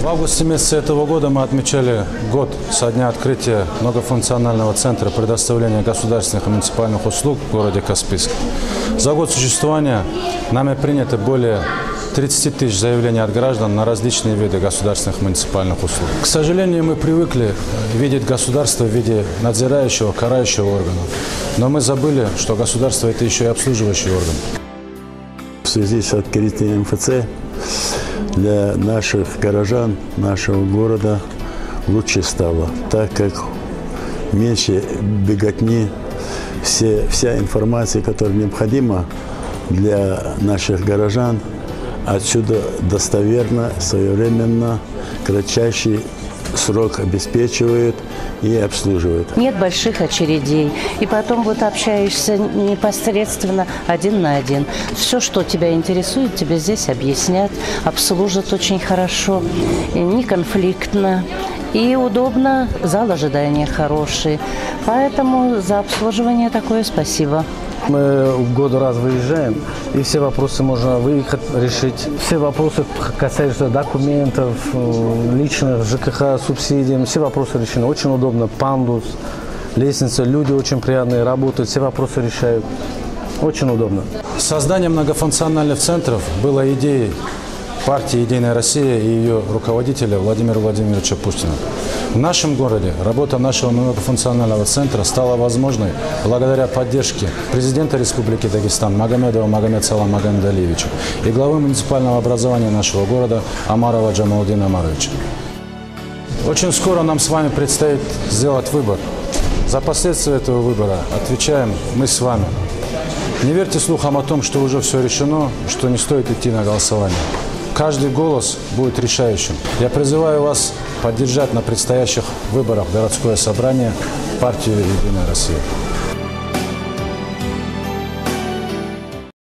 В августе месяце этого года мы отмечали год со дня открытия многофункционального центра предоставления государственных и муниципальных услуг в городе Каспийск. За год существования нами принято более 30 тысяч заявлений от граждан на различные виды государственных и муниципальных услуг. К сожалению, мы привыкли видеть государство в виде надзирающего, карающего органа. Но мы забыли, что государство – это еще и обслуживающий орган. В связи с открытием МФЦ для наших горожан, нашего города лучше стало, так как меньше беготни, вся информация, которая необходима для наших горожан, отсюда достоверно, своевременно, кратчайший срок обеспечивает и обслуживает. Нет больших очередей. И потом вот общаешься непосредственно один на один. Все, что тебя интересует, тебе здесь объяснят, обслужат очень хорошо, не конфликтно. И удобно, зал ожидания хороший. Поэтому за обслуживание такое спасибо. Мы в год раз выезжаем, и все вопросы можно выехать, решить. Все вопросы, касающиеся документов, личных, ЖКХ, субсидий, все вопросы решены. Очень удобно. Пандус, лестница, люди очень приятные, работают, все вопросы решают. Очень удобно. Создание многофункциональных центров было идеей партии «Единая Россия» и ее руководителя Владимира Владимировича Путина. В нашем городе работа нашего многофункционального центра стала возможной благодаря поддержке президента Республики Дагестан Магомедова Магомед-Салам Магомед-Алиевича и главы муниципального образования нашего города Амарова Джамалдина Амаровича. Очень скоро нам с вами предстоит сделать выбор. За последствия этого выбора отвечаем мы с вами. Не верьте слухам о том, что уже все решено, что не стоит идти на голосование. Каждый голос будет решающим. Я призываю вас поддержать на предстоящих выборах городское собрание партию «Единая Россия».